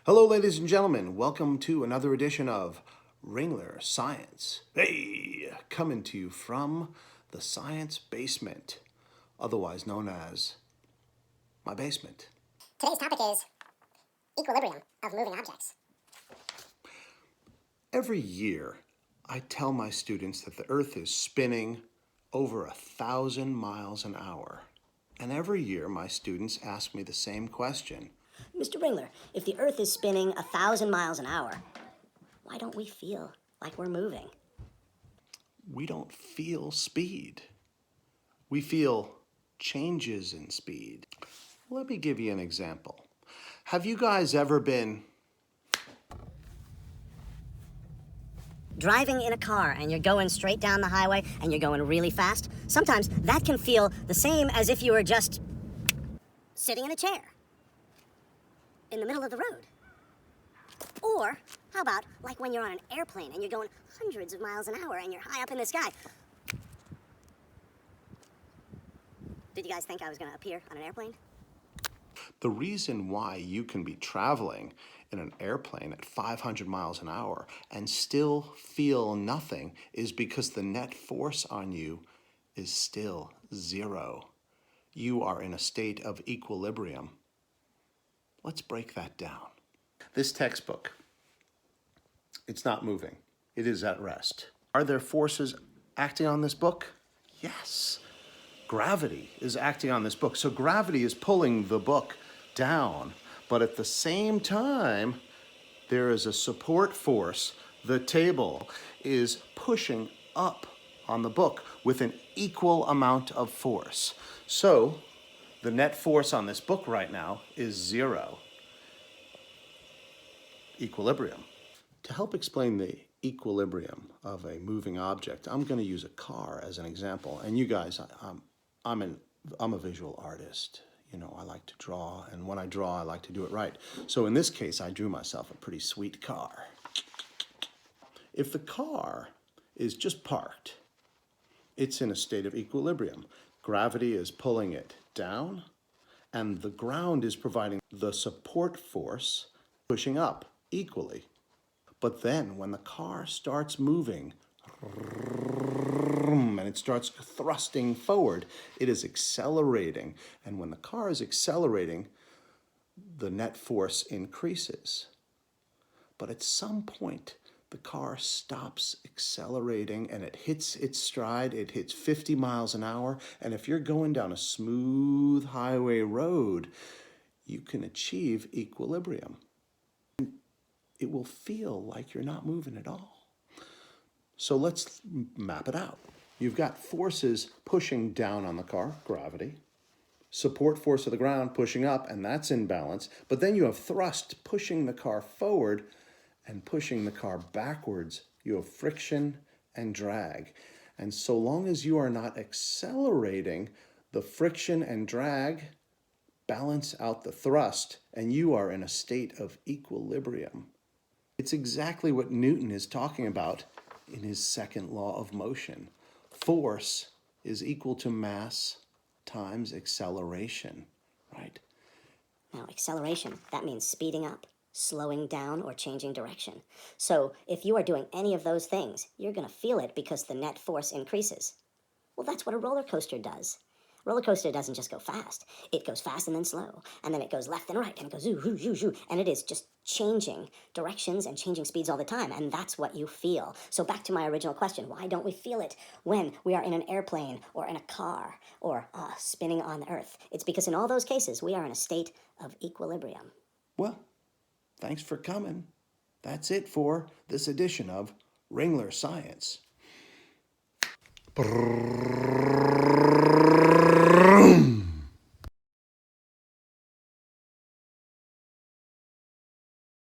Hello, ladies and gentlemen. Welcome to another edition of Ringler Science. Hey, coming to you from the science basement, otherwise known as my basement. Today's topic is equilibrium of moving objects. Every year, I tell my students that the Earth is spinning over 1,000 miles an hour. And every year, my students ask me the same question. Mr. Ringler, if the Earth is spinning 1,000 miles an hour, why don't we feel like we're moving? We don't feel speed. We feel changes in speed. Let me give you an example. Have you guys ever been Driving in a car and you're going straight down the highway and you're going really fast? Sometimes that can feel the same as if you were just sitting in a chair in the middle of the road. Or how about like when you're on an airplane and you're going hundreds of miles an hour and you're high up in the sky? Did you guys think I was going to appear on an airplane? The reason why you can be traveling in an airplane at 500 miles an hour and still feel nothing is because the net force on you is still zero. You are in a state of equilibrium. Let's break that down. This textbook, it's not moving. It is at rest. Are there forces acting on this book? Yes. Gravity is acting on this book. So gravity is pulling the book down, but at the same time, there is a support force. The table is pushing up on the book with an equal amount of force. So the net force on this book right now is zero. Equilibrium. To help explain the equilibrium of a moving object, I'm going to use a car as an example. And you guys, I'm a visual artist. You know, I like to draw, and when I draw, I like to do it right. So in this case, I drew myself a pretty sweet car. If the car is just parked, it's in a state of equilibrium. Gravity is pulling it down, and the ground is providing the support force, pushing up equally. But then when the car starts moving, and it starts thrusting forward, it is accelerating. And when the car is accelerating, the net force increases. But at some point, the car stops accelerating and it hits its stride. It hits 50 miles an hour. And if you're going down a smooth highway road, you can achieve equilibrium. It will feel like you're not moving at all. So let's map it out. You've got forces pushing down on the car, gravity, support force of the ground pushing up, and that's in balance. But then you have thrust pushing the car forward and pushing the car backwards. You have friction and drag. And so long as you are not accelerating, the friction and drag balance out the thrust, and you are in a state of equilibrium. It's exactly what Newton is talking about in his second law of motion. Force is equal to mass times acceleration, right? Now, acceleration, that means speeding up, slowing down, or changing direction. So if you are doing any of those things, you're going to feel it because the net force increases. Well, that's what a roller coaster does. Roller coaster doesn't just go fast. It goes fast and then slow, and then it goes left and right, and it goes zoo, zoo, zoo, zoo, and it is just changing directions and changing speeds all the time, and that's what you feel. So back to my original question, why don't we feel it when we are in an airplane or in a car or spinning on the Earth? It's because in all those cases, we are in a state of equilibrium. Well, thanks for coming. That's it for this edition of Ringler Science. Brrr.